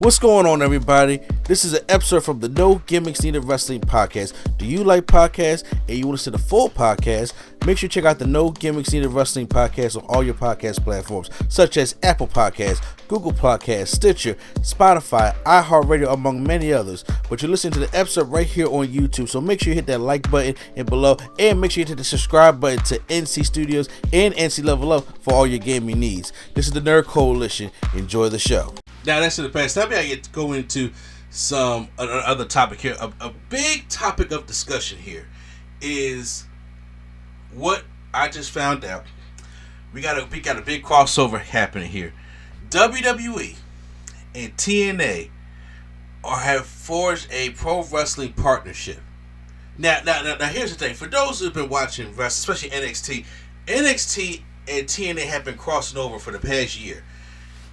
What's going on, everybody? This is an episode from the No Gimmicks Needed Wrestling podcast. Do you like podcasts and you want to see the full podcast? Make sure you check out the No Gimmicks Needed Wrestling podcast on all your podcast platforms, such as Apple Podcasts, Google Podcasts, Stitcher, Spotify, iHeartRadio, among many others. But you're listening to the episode right here on YouTube, so make sure you hit that like button and below, and make sure you hit the subscribe button to NC Studios and NC Level Up for all your gaming needs. This is the Nerd Coalition. Enjoy the show. Now that's in the past. Now I get to go into some other topic here. A big topic of discussion here is what I just found out. We got a big crossover happening here. WWE and TNA have forged a pro wrestling partnership. Now here's the thing. For those who've been watching wrestling, especially NXT and TNA have been crossing over for the past year.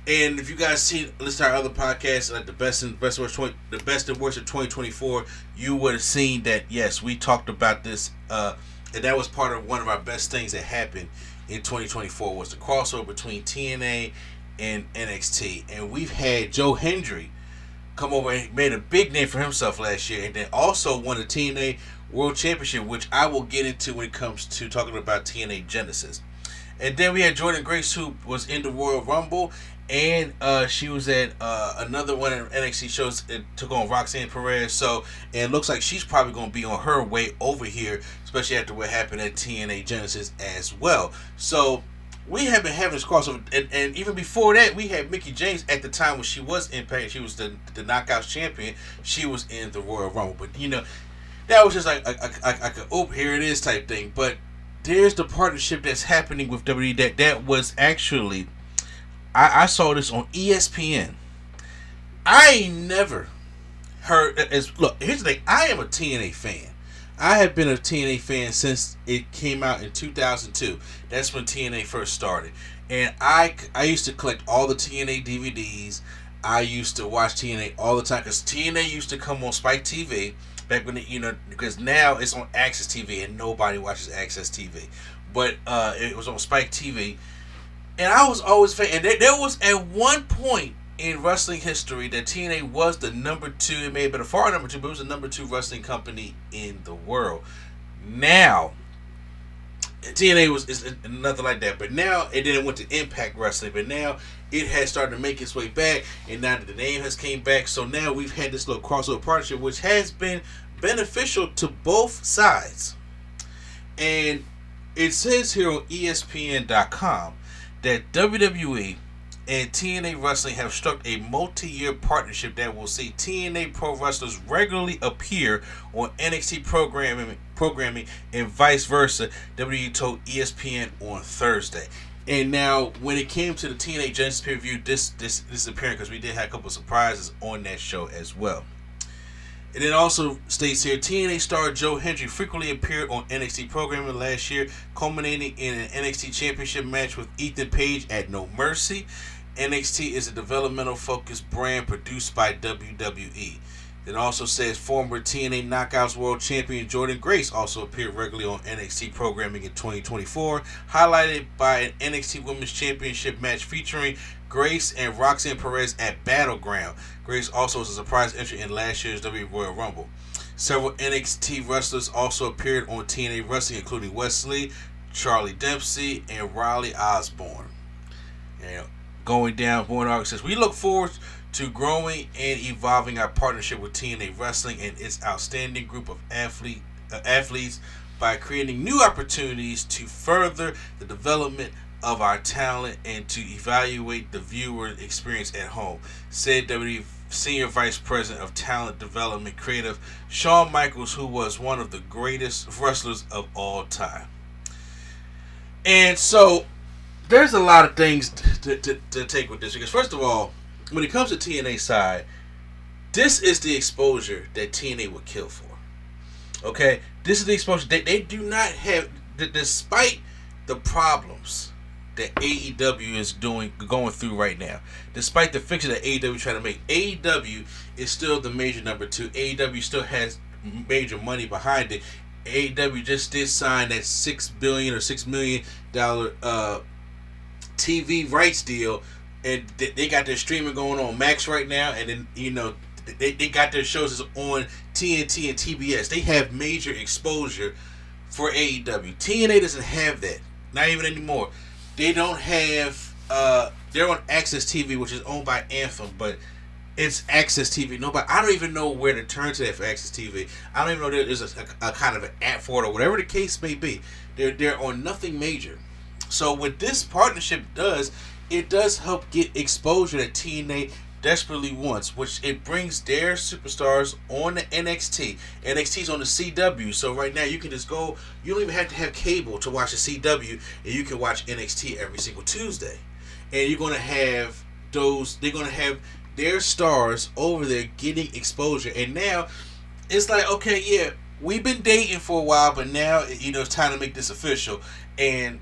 And if you guys listen to our other podcasts, like the best and worst of 2024, you would have seen that. Yes, we talked about this, and that was part of one of our best things that happened in 2024 was the crossover between TNA and NXT. And we've had Joe Hendry come over and made a big name for himself last year, and then also won the TNA World Championship, which I will get into when it comes to talking about TNA Genesis. And then we had Jordynne Grace, who was in the Royal Rumble. And she was at another one of NXT shows. It took on Roxanne Perez. And it looks like she's probably going to be on her way over here, especially after what happened at TNA Genesis as well. So we have been having this crossover. And even before that, we had Mickie James at the time when she was in Impact. She was the Knockouts champion. She was in the Royal Rumble. But, that was just like a here it is type thing. But there's the partnership that's happening with WWE that was actually... I saw this on ESPN. I ain't never heard... Look, here's the thing. I am a TNA fan. I have been a TNA fan since it came out in 2002. That's when TNA first started. And I used to collect all the TNA DVDs. I used to watch TNA all the time because TNA used to come on Spike TV back when because now it's on Access TV and nobody watches Access TV. But it was on Spike TV. And I was always a fan. And there was at one point in wrestling history that TNA was the number 2. It may have been a far number 2, but it was the number 2 wrestling company in the world. Now, TNA is nothing like that. But now, it then went to Impact Wrestling. But now, it has started to make its way back. And now that the name has came back. So now we've had this little crossover partnership, which has been beneficial to both sides. And it says here on ESPN.com that WWE and TNA Wrestling have struck a multi-year partnership that will see TNA pro wrestlers regularly appear on NXT programming and vice versa, WWE told ESPN on Thursday. And now, when it came to the TNA Genesis pay-per-view, this is apparent because we did have a couple of surprises on that show as well. And it also states here, TNA star Joe Hendry frequently appeared on NXT programming last year, culminating in an NXT Championship match with Ethan Page at No Mercy. NXT is a developmental focused brand produced by WWE. It also says former TNA Knockouts World Champion Jordynne Grace also appeared regularly on NXT programming in 2024, highlighted by an NXT Women's Championship match featuring Grace and Roxanne Perez at Battleground. Grace also was a surprise entry in last year's WWE Royal Rumble. Several NXT wrestlers also appeared on TNA Wrestling, including Wesley, Charlie Dempsey, and Riley Osborne. And going down, Born says, we look forward to growing and evolving our partnership with TNA Wrestling and its outstanding group of athletes by creating new opportunities to further the development of our talent and to evaluate the viewer experience at home, said WWE Senior Vice President of Talent Development Creative Shawn Michaels, who was one of the greatest wrestlers of all time. And so there's a lot of things to take with this, because first of all, when it comes to TNA side, this is the exposure that TNA would kill for. Okay? This is the exposure. They do not have, despite the problems that AEW is going through right now, despite the fixture that AEW is trying to make, AEW is still the major number 2. AEW still has major money behind it. AEW just did sign that $6 billion or $6 million TV rights deal and they got their streaming going on Max right now, and then they got their shows on TNT and TBS. They have major exposure for AEW. TNA doesn't have that, not even anymore. They don't have. They're on Access TV, which is owned by Anthem, but it's Access TV. I don't even know where to turn to that for Access TV. I don't even know there's a kind of an app for it or whatever the case may be. They're on nothing major. So what this partnership does, it does help get exposure that TNA desperately wants, which it brings their superstars on the NXT. NXT's on the CW, so right now you can just go. You don't even have to have cable to watch the CW, and you can watch NXT every single Tuesday. And you're gonna have those. They're gonna have their stars over there getting exposure, and now it's like, okay, yeah, we've been dating for a while, but now it's time to make this official, and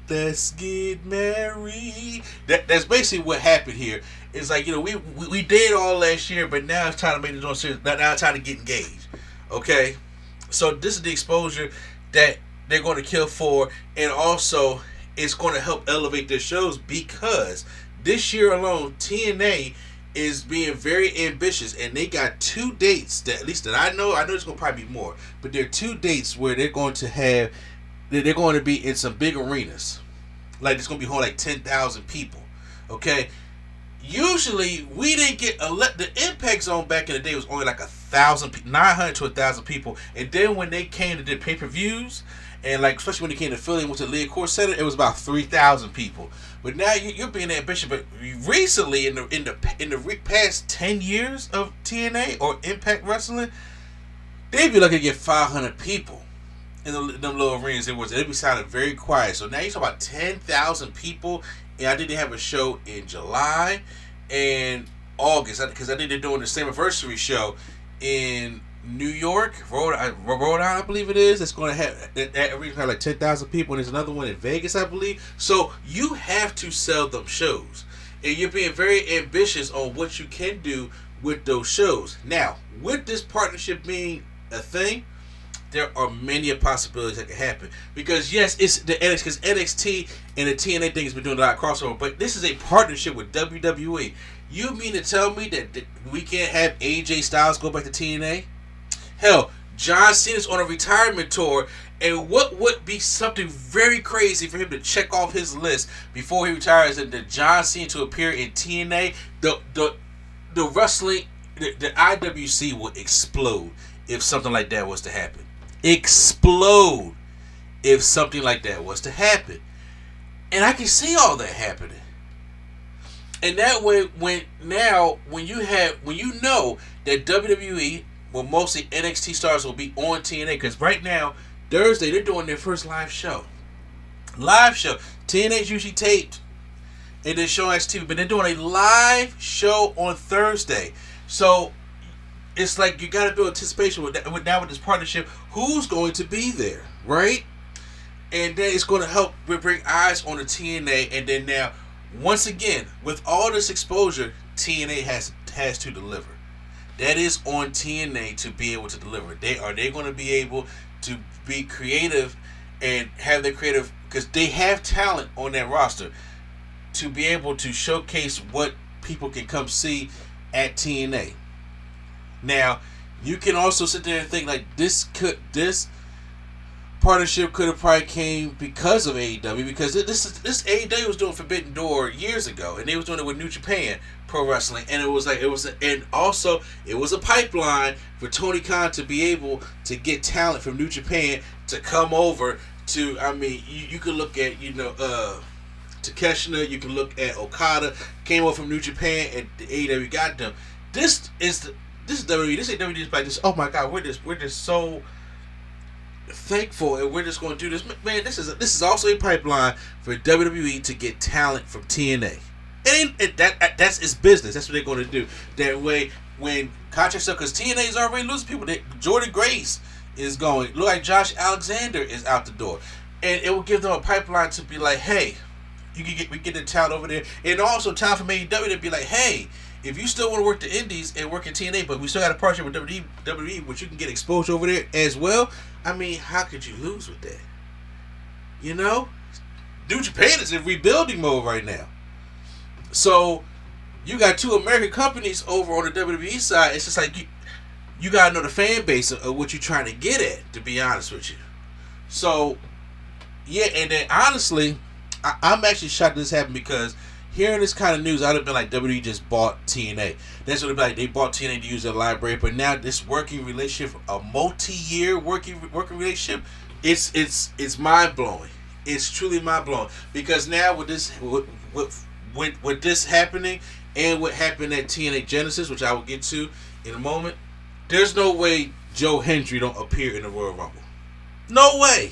let's get married. That's basically what happened here. It's like, we dated all last year, but now it's time to make this on serious. Now it's time to get engaged. Okay, so this is the exposure that they're going to kill for, and also it's going to help elevate their shows, because this year alone, TNA is being very ambitious, and they got 2 dates that, at least that I know there's going to probably be more, but there are 2 dates where they're going to be in some big arenas. Like, it's going to be holding like 10,000 people. Okay? Usually, we didn't get the Impact Zone back in the day was only like 900 to 1,000 people. And then when they came to do pay-per-views, and like especially when they came to Philly and went to the League Center, it was about 3,000 people. But now you're being ambitious. But recently, in the past 10 years of TNA or Impact Wrestling, they'd be lucky to get 500 people in them little arenas. It'd be sounding very quiet. So now you're talking about 10,000 people. And I didn't have a show in July and August, because I think they're doing the same anniversary show in New York, Rhode Island, I believe it is. It's going to have that arena have like 10,000 people, and there's another one in Vegas, I believe. So you have to sell them shows, and you're being very ambitious on what you can do with those shows. Now, with this partnership being a thing, there are many possibilities that can happen. Because yes, it's the NXT and the TNA thing has been doing a lot of crossover, but this is a partnership with WWE. You mean to tell me that we can't have AJ Styles go back to TNA? Hell, John Cena's on a retirement tour, and what would be something very crazy for him to check off his list before he retires, and the John Cena to appear in TNA? The wrestling, the IWC would explode if something like that was to happen. Explode if something like that was to happen. And I can see all that happening. And that way, when you know that WWE, well, mostly NXT stars will be on TNA, because right now, Thursday, they're doing their first live show. TNA's usually taped and then show on TV, but they're doing a live show on Thursday. So it's like you got to build anticipation with this partnership. Who's going to be there, right? And then it's going to help bring eyes on the TNA. And then now, once again, with all this exposure, TNA has to deliver. That is on TNA to be able to deliver. They going to be able to be creative and have their creative, because they have talent on that roster to be able to showcase what people can come see at TNA. Now, you can also sit there and think like this partnership could have probably came because of AEW, because this AEW was doing Forbidden Door years ago, and they was doing it with New Japan Pro Wrestling, and it was a pipeline for Tony Khan to be able to get talent from New Japan to come over to. I mean, you can look at Takeshita, you can look at Okada, came over from New Japan, and the AEW got them. This is WWE. This ain't WWE. Just like this. Oh my God, we're just so thankful, and we're just going to do this. Man, this is also a pipeline for WWE to get talent from TNA. That's its business. That's what they're going to do. That way, when contracts up, because TNA is already losing people. Jordan Grace is going. Look like Josh Alexander is out the door, and it will give them a pipeline to be like, hey, we get the talent over there, and also talent from AEW to be like, hey, if you still want to work the Indies and work in TNA, but we still got a partnership with WWE, which you can get exposure over there as well. I mean, how could you lose with that? You know, New Japan is in rebuilding mode right now. So you got two American companies over on the WWE side. It's just like you gotta know the fan base of what you're trying to get at, to be honest with you. So yeah, and then honestly, I'm actually shocked this happened because hearing this kind of news, I'd have been like, WWE just bought TNA. That's what it'd be like. They bought TNA to use their library, but now this working relationship, a multi-year working relationship, it's mind blowing. It's truly mind blowing because now with this happening and what happened at TNA Genesis, which I will get to in a moment, there's no way Joe Hendry don't appear in the Royal Rumble. No way.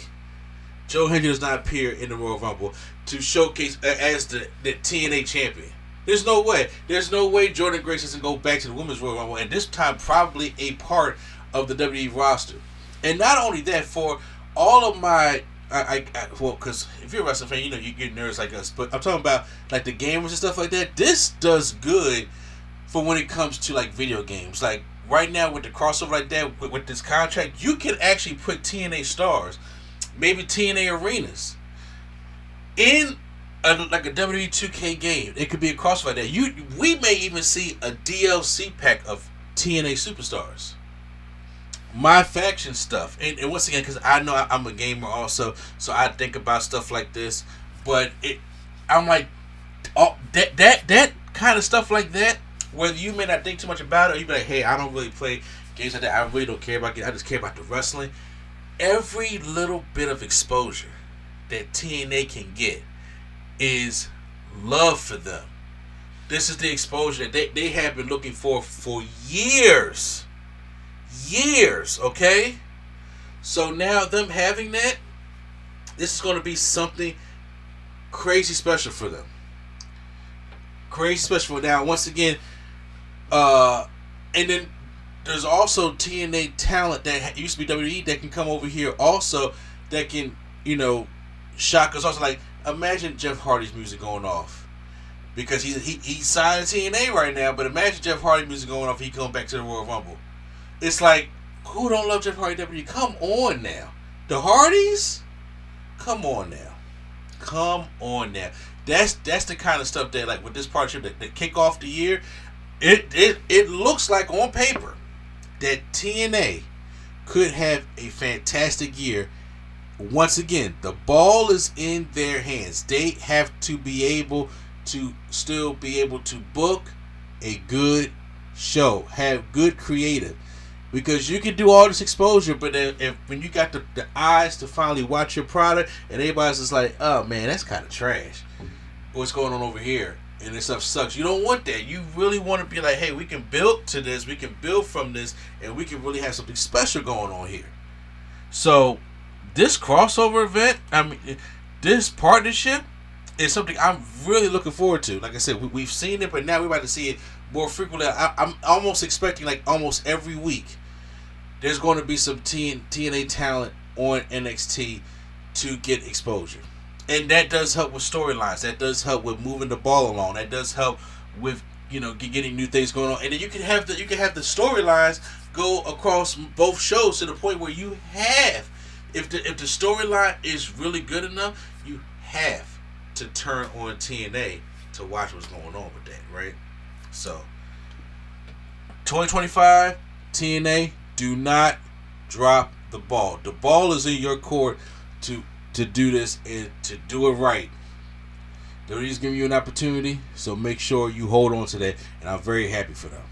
Joe Hendry does not appear in the Royal Rumble to showcase as the TNA champion. There's no way. There's no way Jordan Grace doesn't go back to the Women's Royal Rumble, and this time probably a part of the WWE roster. And not only that, for all of my, well, because if you're a wrestling fan, you know you get nerds like us. But I'm talking about like the gamers and stuff like that. This does good for when it comes to like video games. Like right now with the crossover like that, with this contract, you can actually put TNA stars, maybe TNA arenas, in like a WWE 2K game. It could be a crossover like that. We may even see a DLC pack of TNA superstars. My faction stuff, and once again, because I know I'm a gamer also, so I think about stuff like this. But I'm like, that kind of stuff like that. Whether you may not think too much about it, or you be like, hey, I don't really play games like that. I really don't care about it. I just care about the wrestling. Every little bit of exposure that TNA can get is love for them. This is the exposure that they have been looking for years. Okay? So now them having that, this is going to be something crazy special for them. Crazy special for now. Once again, and then there's also TNA talent that used to be WWE that can come over here also that can, shock us. Also, like, imagine Jeff Hardy's music going off. Because he signed TNA right now, but imagine Jeff Hardy's music going off, he come back to the Royal Rumble. It's like, who don't love Jeff Hardy WWE? Come on now. The Hardys? Come on now. That's the kind of stuff that, like, with this partnership that kick off the year, it looks like on paper that TNA could have a fantastic year. Once again, the ball is in their hands. They have to be able to still be able to book a good show, have good creative. Because you can do all this exposure, but when you got the eyes to finally watch your product, and everybody's just like, oh man, that's kind of trash. What's going on over here? And this stuff sucks. You don't want that. You really want to be like, hey, we can build to this, we can build from this, and we can really have something special going on here. So, this crossover event, this partnership is something I'm really looking forward to. Like I said, we've seen it, but now we're about to see it more frequently. I'm almost expecting, like, almost every week, there's going to be some TNA talent on NXT to get exposure. And that does help with storylines. That does help with moving the ball along. That does help with, getting new things going on. And then you can have the storylines go across both shows to the point where you have, if the storyline is really good enough, you have to turn on TNA to watch what's going on with that, right? So, 2025, TNA, do not drop the ball. The ball is in your court to do this and to do it right. WWE's giving you an opportunity, so make sure you hold on to that, and I'm very happy for them.